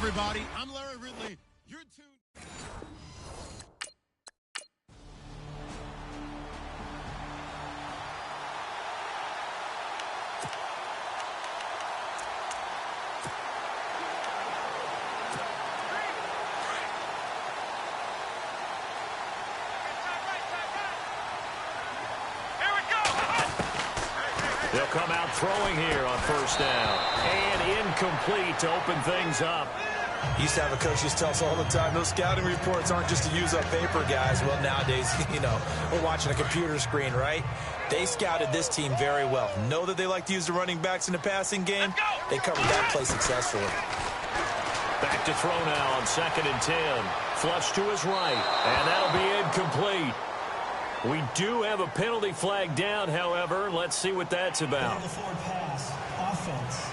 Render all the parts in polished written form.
everybody. I'm Larry Ridley. You're tuned. They'll come out throwing here on first down. And incomplete to open things up. Used to have a coach just tell us all the time, those scouting reports aren't just to use up paper, guys. Well, nowadays, we're watching a computer screen, right? They scouted this team very well. Know that they like to use the running backs in the passing game. They covered that play successfully. Back to throw now on 2nd and 10. Flush to his right, and that'll be incomplete. We do have a penalty flag down, however. Let's see what that's about. The forward pass, offense.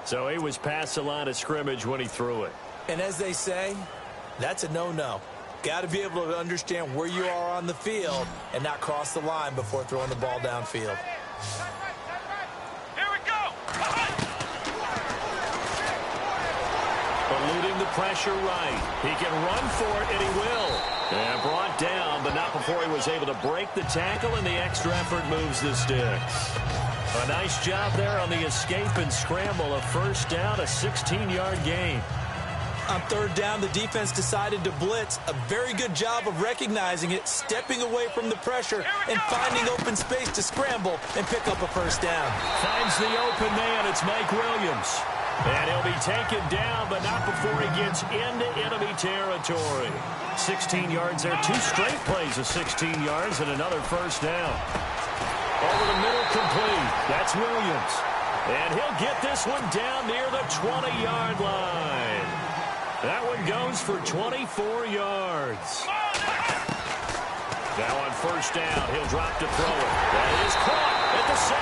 So he was past the line of scrimmage when he threw it. And as they say, that's a no-no. Got to be able to understand where you are on the field and not cross the line before throwing the ball downfield. Here we go. Eluding the pressure right. He can run for it, and he will. And brought down, but not before he was able to break the tackle, and the extra effort moves the sticks. A nice job there on the escape and scramble. A first down, a 16-yard gain. On 3rd down, the defense decided to blitz. A very good job of recognizing it, stepping away from the pressure, and finding open space to scramble and pick up a first down. Finds the open man. It's Mike Williams. And he'll be taken down, but not before he gets into enemy territory. 16 yards there. 2 straight plays of 16 yards and another first down. Over the middle, complete. That's Williams. And he'll get this one down near the 20-yard line. That one goes for 24 yards. Now on first down, he'll drop to throw it. That is caught at the 7.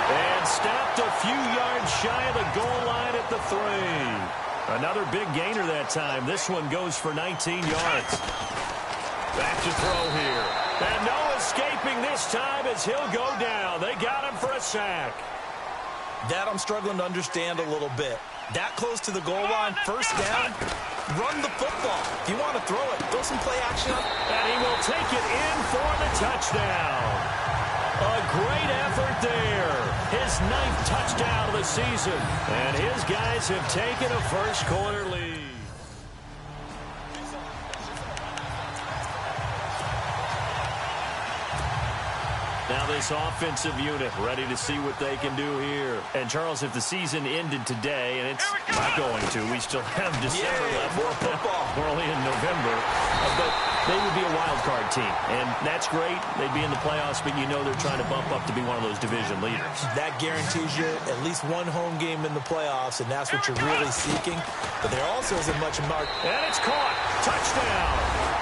And stopped a few yards shy of the goal line at the 3. Another big gainer that time. This one goes for 19 yards. Back to throw here. And no escaping this time as he'll go down. They got him for a sack. That I'm struggling to understand a little bit. That close to the goal line, first down, run the football. If you want to throw it, throw some play action. And he will take it in for the touchdown. A great effort there. His 9th touchdown of the season. And his guys have taken a first-quarter lead. Now this offensive unit ready to see what they can do here. And, Charles, if the season ended today, and it's not going to, we still have December left. More football. We're only in November. But they would be a wild card team. And that's great. They'd be in the playoffs, but you know they're trying to bump up to be one of those division leaders. That guarantees you at least one home game in the playoffs, and that's what you're really seeking. But there also isn't much mark. And it's caught. Touchdown.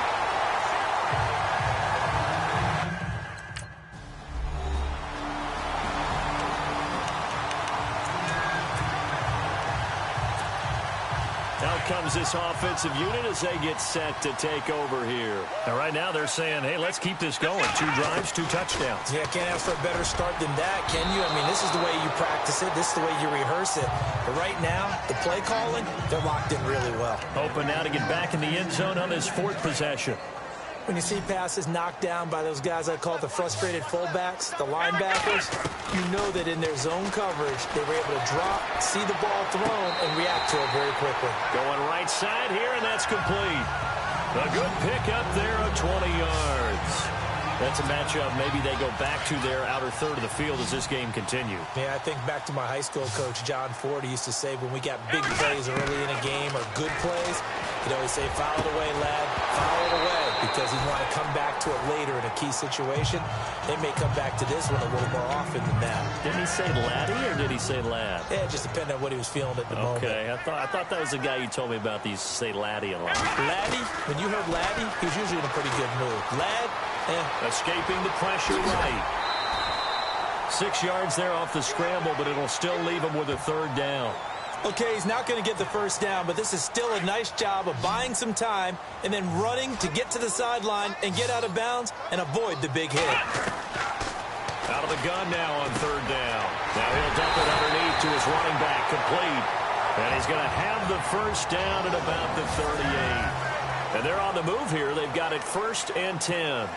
Comes this offensive unit as they get set to take over here. And right now they're saying, hey, let's keep this going. 2 drives, 2 touchdowns. Yeah, can't ask for a better start than that, can you? I mean, this is the way you practice it. This is the way you rehearse it. But right now, the play calling, they're locked in really well. Open now to get back in the end zone on this 4th possession. When you see passes knocked down by those guys I call the frustrated fullbacks, the linebackers, you know that in their zone coverage, they were able to drop, see the ball thrown, and react to it very quickly. Going right side here, and that's complete. A good pick up there of 20 yards. That's a matchup maybe they go back to their outer third of the field as this game continues. Yeah, I think back to my high school coach, John Ford. He used to say when we got big plays early in a game or good plays, he'd always say, foul it away, lad, foul it away, because he'd want to come back to it later in a key situation. They may come back to this one a little more often than that. Did he say laddie or did he say lad? Yeah, it just depended on what he was feeling at the moment. Okay, I thought that was the guy you told me about. These say laddie a lot. Laddie, when you heard laddie, he was usually in a pretty good mood. Lad, escaping the pressure right. 6 yards there off the scramble, but it'll still leave him with a 3rd down. Okay, he's not going to get the first down, but this is still a nice job of buying some time and then running to get to the sideline and get out of bounds and avoid the big hit. Out of the gun now on third down. Now he'll dump it underneath to his running back, complete. And he's going to have the first down at about the 38. And they're on the move here. They've got it 1st and 10.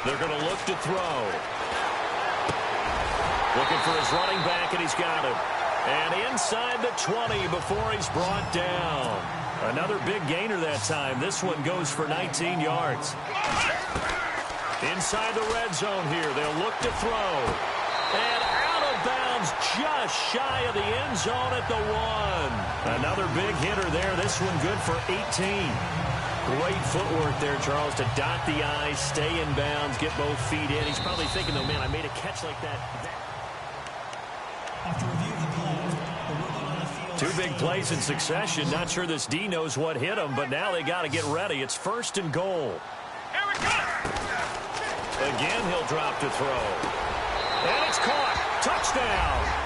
They're going to look to throw. Looking for his running back, and he's got him. And inside the 20 before he's brought down. Another big gainer that time. This one goes for 19 yards. Inside the red zone here. They'll look to throw. And out of bounds just shy of the end zone at the 1. Another big hitter there. This one good for 18. Great footwork there, Charles, to dot the I's, stay in bounds, get both feet in. He's probably thinking, though, man, I made a catch like that. After review of the play, the ruling on the field. 2 big plays in succession. Not sure this D knows what hit him, but now they got to get ready. It's 1st and goal. Here we go. Again, he'll drop to throw. And it's caught. Touchdown.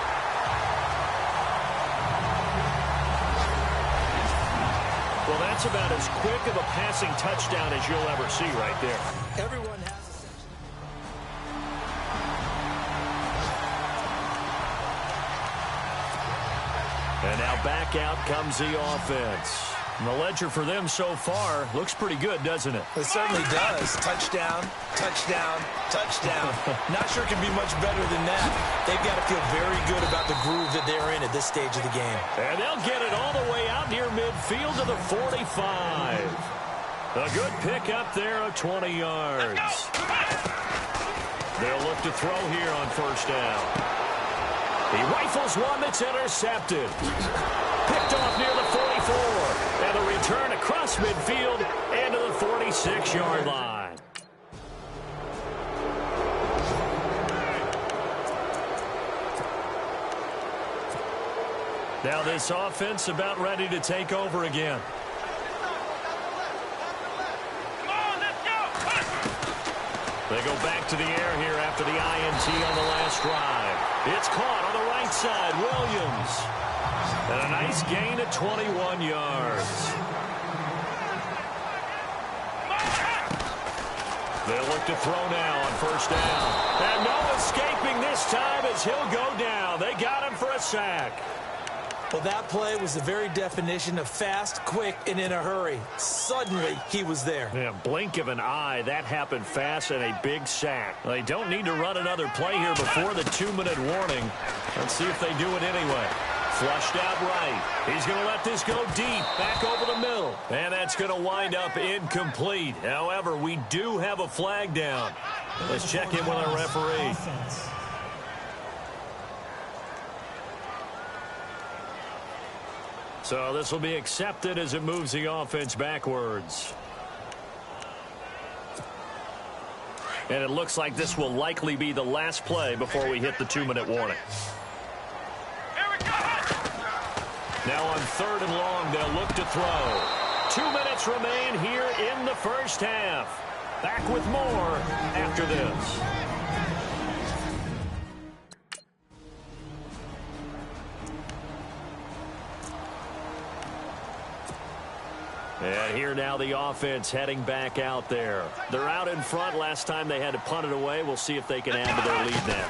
Well, that's about as quick of a passing touchdown as you'll ever see right there. Everyone has a section. And now back out comes the offense. And the ledger for them so far looks pretty good, doesn't it? It certainly does. Touchdown, touchdown, touchdown. Not sure it can be much better than that. They've got to feel very good about the groove that they're in at this stage of the game. And they'll get it all the way out near midfield to the 45. A good pick up there of 20 yards. They'll look to throw here on 1st down. He rifles one that's intercepted. Picked off near the 44. And the return across midfield and to the 46-yard line. Now this offense about ready to take over again. Come on, let's go. They go back to the air here after the INT on the last drive. It's caught on the right side. Williams. And a nice gain of 21 yards. They'll look to throw now on 1st down. And no escaping this time as he'll go down. They got him for a sack. Well, that play was the very definition of fast, quick, and in a hurry. Suddenly, he was there. Yeah, blink of an eye. That happened fast and a big sack. They don't need to run another play here before the 2-minute warning. Let's see if they do it anyway. Flushed out right. He's going to let this go deep, back over the middle. And that's going to wind up incomplete. However, we do have a flag down. Let's check in with our referee. Offense. So this will be accepted as it moves the offense backwards. And it looks like this will likely be the last play before we hit the 2-minute warning. Now on 3rd and long, they'll look to throw. 2 minutes remain here in the 1st half. Back with more after this. And here now the offense heading back out there. They're out in front. Last time they had to punt it away. We'll see if they can add to their lead now.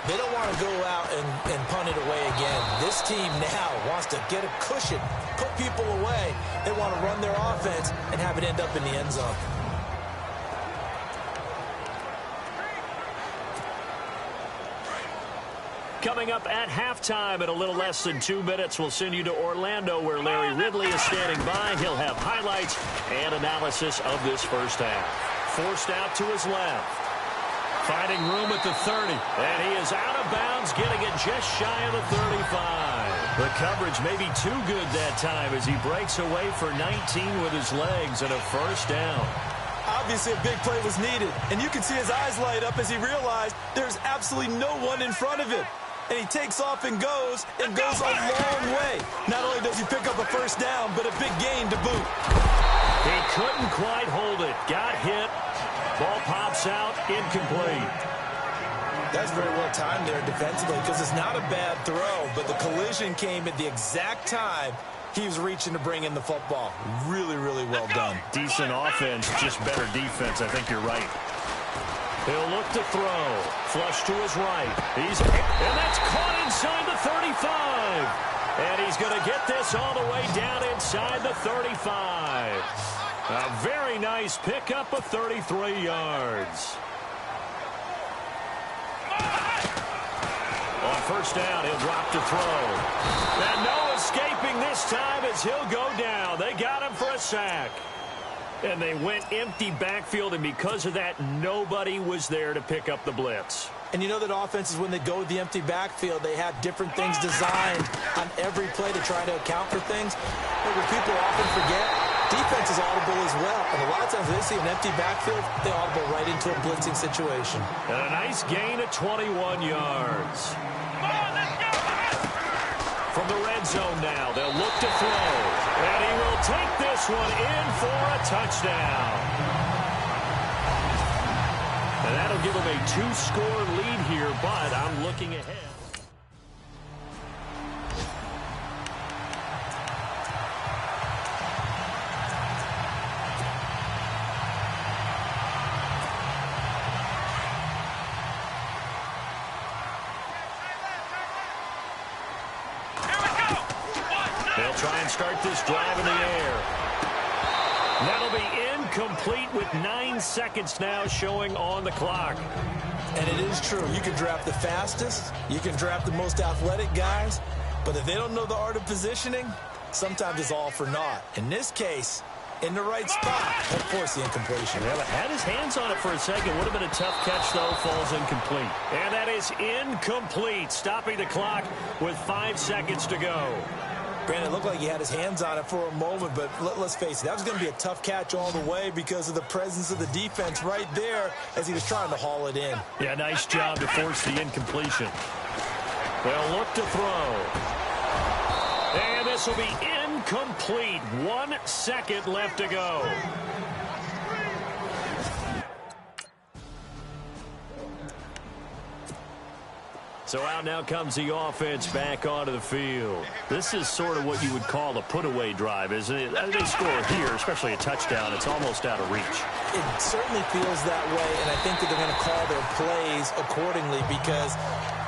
They don't want to go out and punt it away again. This team now wants to get a cushion, put people away. They want to run their offense and have it end up in the end zone. Coming up at halftime in a little less than 2 minutes, we'll send you to Orlando where Larry Ridley is standing by. He'll have highlights and analysis of this 1st half. Forced out to his left. Finding room at the 30. And he is out of bounds, getting it just shy of the 35. The coverage may be too good that time as he breaks away for 19 with his legs and a 1st down. Obviously, a big play was needed, and you can see his eyes light up as he realized there's absolutely no one in front of him. And he takes off and goes a long way. Not only does he pick up a 1st down, but a big gain to boot. He couldn't quite hold it. Got hit. Ball pops out, incomplete. That's very well timed there defensively because it's not a bad throw, but the collision came at the exact time He was reaching to bring in the football. Really, really well done. Decent offense, just better defense. I think you're right. He'll look to throw. Flush to his right. And that's caught inside the 35. And he's going to get this all the way down inside the 35. A very nice pickup of 33 yards. On first down, he'll drop to throw. And no escaping this time as he'll go down. They got him for a sack. And they went empty backfield, and because of that, nobody was there to pick up the blitz. And you know that offenses, when they go with the empty backfield, they have different things designed on every play to try to account for things. But what people often forget, defense is audible as well. And a lot of times when they see an empty backfield, they audible right into a blitzing situation. And a nice gain of 21 yards. From the red zone now, they'll look to throw. And he will take this one in for a touchdown. And that'll give him a 2-score lead here, but I'm looking ahead. They'll try and start this drive in the air. That'll be incomplete with 9 seconds now showing on the clock. And it is true. You can draft the fastest. You can draft the most athletic guys. But if they don't know the art of positioning, sometimes it's all for naught. In this case, in the right spot, he'll force the incompletion. Well, had his hands on it for a second. Would have been a tough catch, though. Falls incomplete. And that is incomplete, stopping the clock with 5 seconds to go. Brandon, it looked like he had his hands on it for a moment, but let's face it, that was going to be a tough catch all the way because of the presence of the defense right there as he was trying to haul it in. Yeah, nice job to force the incompletion. They'll look to throw. And this will be incomplete. 1 second left to go. So out now comes the offense back onto the field. This is sort of what you would call a put-away drive, isn't it? They score here, especially a touchdown. It's almost out of reach. It certainly feels that way, and I think that they're going to call their plays accordingly because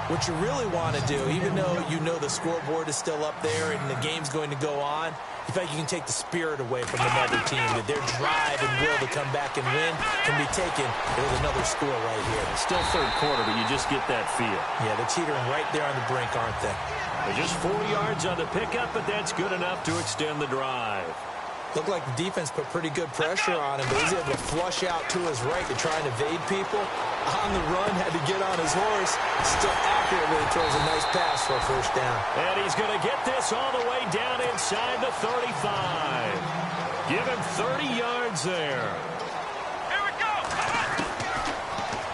what you really want to do, even though you know the scoreboard is still up there and the game's going to go on, in fact, you can take the spirit away from another team, that their drive and will to come back and win can be taken with another score right here. Still third quarter, but you just get that feel. Yeah, they're teetering right there on the brink, aren't they? They're just 4 yards on the pickup, but that's good enough to extend the drive. Looked like the defense put pretty good pressure on him, but he's able to flush out to his right to try and evade people. On the run, had to get on his horse. Still accurately throws a nice pass for a first down. And he's going to get this all the way down inside the 35. Give him 30 yards there. Here we go.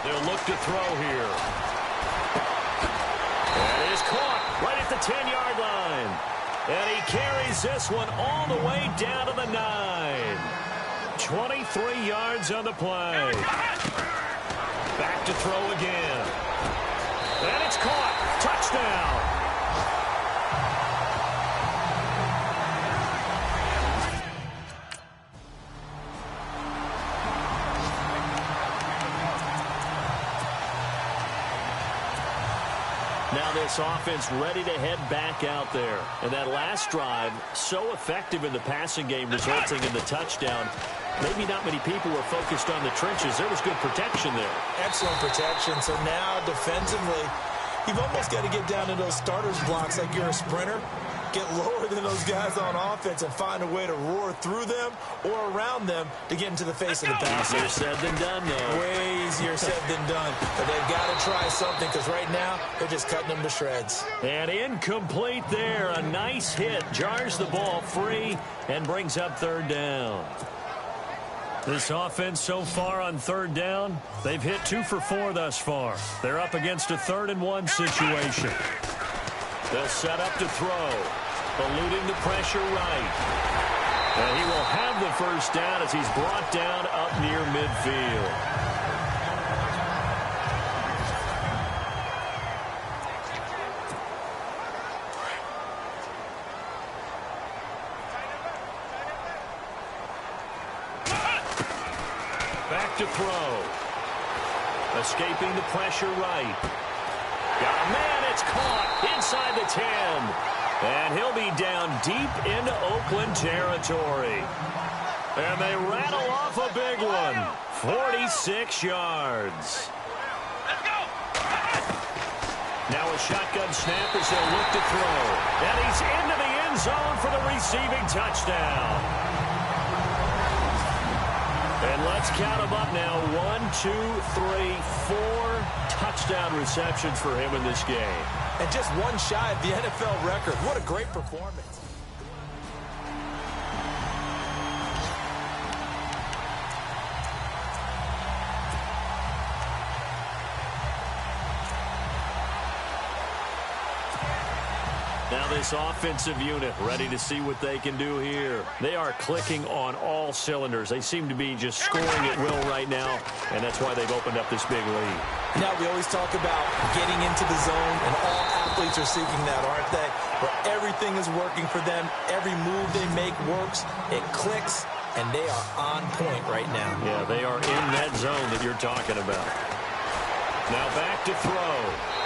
They'll look to throw here. And it is caught right at the 10-yard line. And he carries this one all the way down to the 9. 23 yards on the play. Back to throw again. And it's caught. Touchdown. Now this offense ready to head back out there. And that last drive, so effective in the passing game, resulting in the touchdown. Maybe not many people were focused on the trenches. There was good protection there. Excellent protection. So now defensively, you've almost got to get down to those starters blocks like you're a sprinter. Get lower than those guys on offense and find a way to roar through them or around them to get into the face of the passer. Easier said than done, though. Way easier said than done. But they've got to try something because right now they're just cutting them to shreds. And incomplete there. A nice hit. Jars the ball free and brings up third down. This offense so far on third down, they've hit 2 for 4 thus far. They're up against a 3rd-and-1 situation. They'll set up to throw. Eluding the pressure right. And he will have the first down as he's brought down up near midfield. back to throw. Escaping the pressure right. Got a man, it's caught inside the 10. And he'll be down deep into Oakland territory. And they rattle off a big one. 46 yards. Let's go. Now a shotgun snap as they'll look to throw. And he's into the end zone for the receiving touchdown. And let's count them up now. 1, 2, 3, 4 touchdown receptions for him in this game. And just one shy of the NFL record. What a great performance. Now this offensive unit ready to see what they can do here. They are clicking on all cylinders. They seem to be just scoring at will right now, and that's why they've opened up this big lead. Now we always talk about getting into the zone, and all athletes are seeking that, aren't they? Where everything is working for them. Every move they make works. It clicks, and they are on point right now. Yeah, they are in that zone that you're talking about. Now back to throw.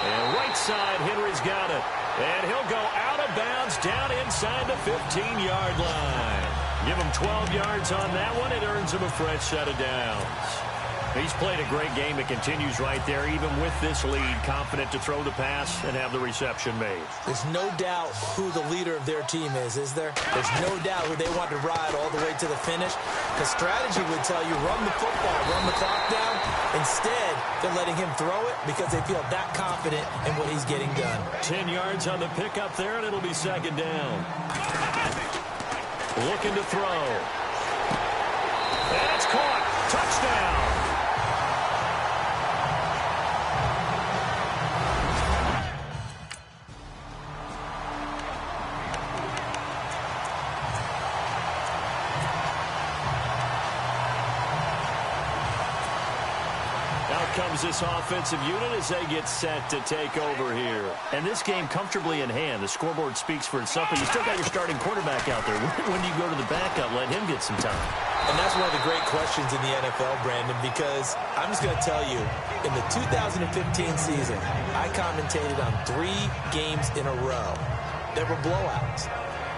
And right side, Henry's got it. And he'll go out of bounds down inside the 15-yard line. Give him 12 yards on that one. It earns him a fresh set of downs. He's played a great game. It continues right there, even with this lead, confident to throw the pass and have the reception made. There's no doubt who the leader of their team is there? There's no doubt who they want to ride all the way to the finish. Because strategy would tell you, run the football, run the clock down. Instead, they're letting him throw it because they feel that confident in what he's getting done. 10 yards on the pickup there, and it'll be second down. Looking to throw. And it's caught. Touchdown. Comes this offensive unit as they get set to take over here. And this game comfortably in hand. The scoreboard speaks for itself, but you still got your starting quarterback out there. When do you go to the backup? Let him get some time. And that's one of the great questions in the NFL, Brandon, because I'm just going to tell you, in the 2015 season, I commentated on 3 games in a row. There were blowouts.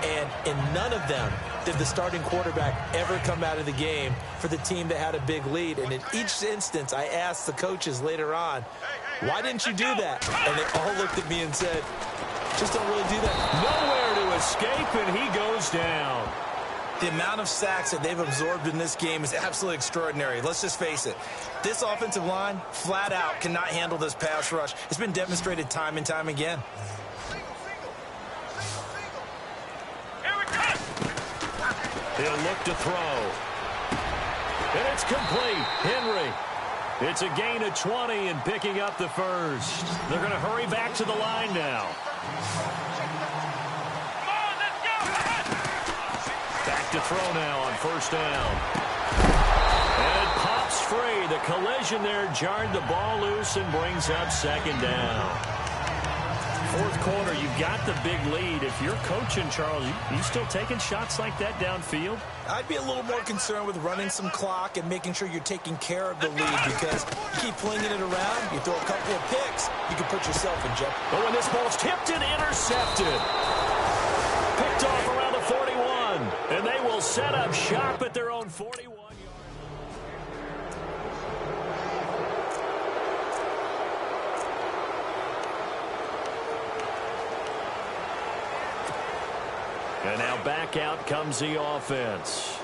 And in none of them did the starting quarterback ever come out of the game for the team that had a big lead. And in each instance, I asked the coaches later on, why didn't you do that? And they all looked at me and said, just don't really do that. Nowhere to escape, and he goes down. The amount of sacks that they've absorbed in this game is absolutely extraordinary. Let's just face it. This offensive line, flat out, cannot handle this pass rush. It's been demonstrated time and time again. He'll look to throw. And it's complete. Henry. It's a gain of 20 and picking up the first. They're going to hurry back to the line now. Come on, let's go. Back to throw now on first down. And it pops free. The collision there jarred the ball loose and brings up second down. Fourth quarter, you've got the big lead. If you're coaching, Charles, you still taking shots like that downfield? I'd be a little more concerned with running some clock and making sure you're taking care of the lead, because you keep flinging it around, you throw a couple of picks, you can put yourself in jeopardy. But when this ball's tipped and intercepted, picked off around the 41, and they will set up shop at their own 41. And now back out comes the offense.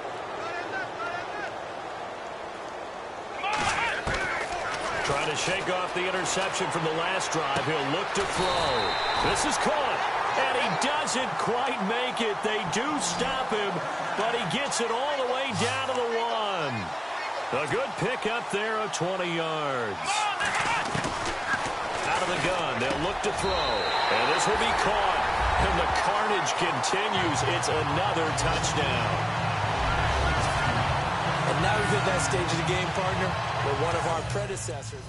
Trying to shake off the interception from the last drive. He'll look to throw. This is caught. And he doesn't quite make it. They do stop him, but he gets it all the way down to the 1. A good pick up there of 20 yards. Out of the gun, they'll look to throw. And this will be caught. And the carnage continues. It's another touchdown. And now we've hit that stage of the game, partner, where one of our predecessors...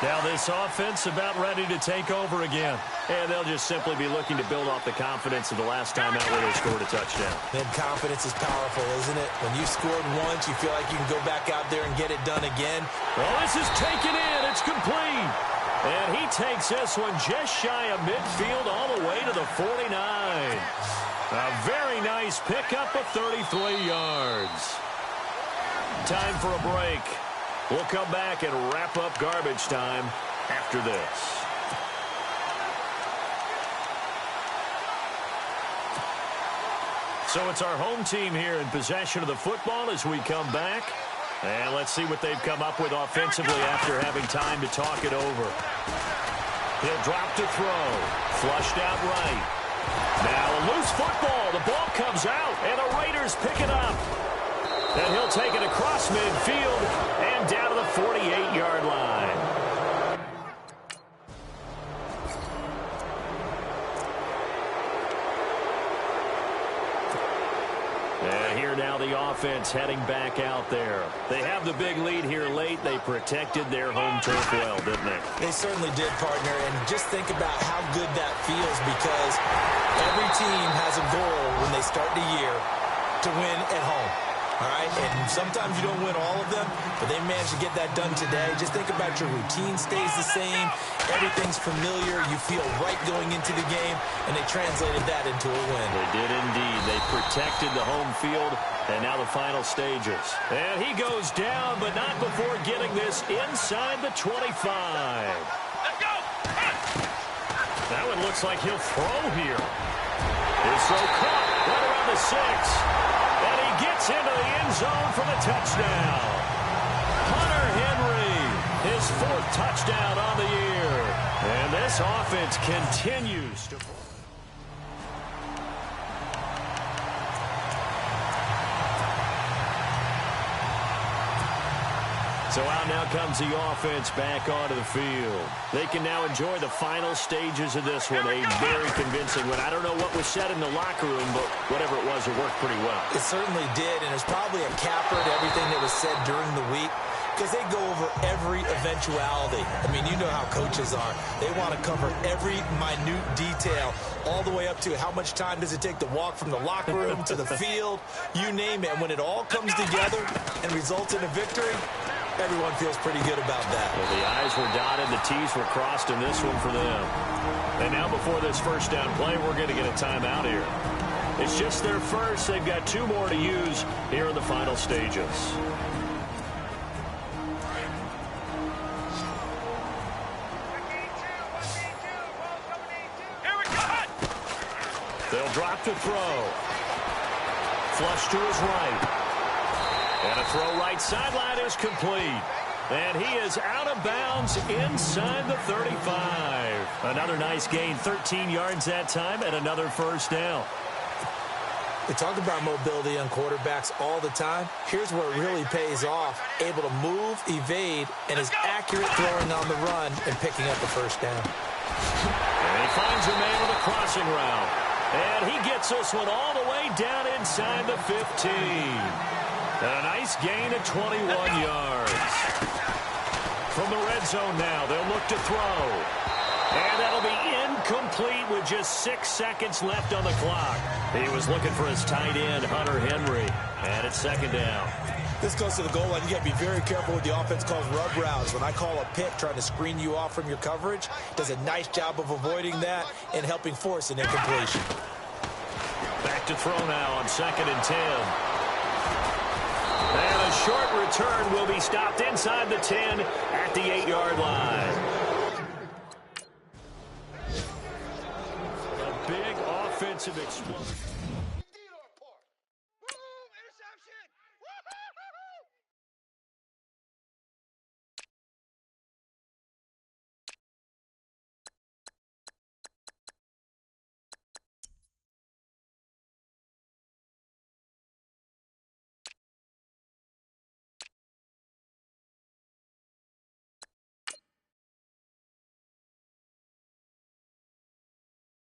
Now this offense about ready to take over again. And they'll just simply be looking to build off the confidence of the last time out where they scored a touchdown. Man, confidence is powerful, isn't it? When you scored once, you feel like you can go back out there and get it done again. Well, this is taken in. It's complete. And he takes this one just shy of midfield all the way to the 49. A very nice pickup of 33 yards. Time for a break. We'll come back and wrap up garbage time after this. So it's our home team here in possession of the football as we come back. And let's see what they've come up with offensively after having time to talk it over. He'll drop to throw. Flushed out right. Now a loose football. The ball comes out, and the Raiders pick it up. And he'll take it across midfield and down to the 48-yard line. And here now the offense heading back out there. They have the big lead here late. They protected their home turf well, didn't they? They certainly did, partner. And just think about how good that feels, because every team has a goal when they start the year to win at home. All right, and sometimes you don't win all of them, but they managed to get that done today. Just think about your routine stays the same. Everything's familiar. You feel right going into the game, and they translated that into a win. They did indeed. They protected the home field, and now the final stages. And he goes down, but not before getting this inside the 25. Let's go! That one looks like he'll throw here. His throw caught right around the 6. And he gets into the end zone for the touchdown. Hunter Henry, his 4th touchdown on the year. And this offense continues to... So out now comes the offense back onto the field. They can now enjoy the final stages of this one. A very convincing one. I don't know what was said in the locker room, but whatever it was, it worked pretty well. It certainly did, and it's probably a capper to everything that was said during the week, because they go over every eventuality. I mean, you know how coaches are. They want to cover every minute detail, all the way up to how much time does it take to walk from the locker room to the field, you name it. And when it all comes together and results in a victory, everyone feels pretty good about that. Well, the I's were dotted, the T's were crossed in this one for them. And now before this first down play, we're going to get a timeout here. It's just their first. They've got 2 more to use here in the final stages. They'll drop to throw. Flush to his right. And a throw right sideline is complete. And he is out of bounds inside the 35. Another nice gain, 13 yards that time, and another first down. We talk about mobility on quarterbacks all the time. Here's where it really pays off. Able to move, evade, and is accurate throwing on the run and picking up the first down. And he finds a man with a crossing route. And he gets this one all the way down inside the 15. And a nice gain of 21 yards. From the red zone now, they'll look to throw. And that'll be incomplete with just 6 seconds left on the clock. He was looking for his tight end, Hunter Henry. And it's 2nd down. This goes to the goal line. You got to be very careful with the offense calls rub routes. When I call a pick trying to screen you off from your coverage, does a nice job of avoiding that and helping force an incompletion. Back to throw now on 2nd and 10. And a short return will be stopped inside the 10 at the 8-yard line. A big offensive explosion.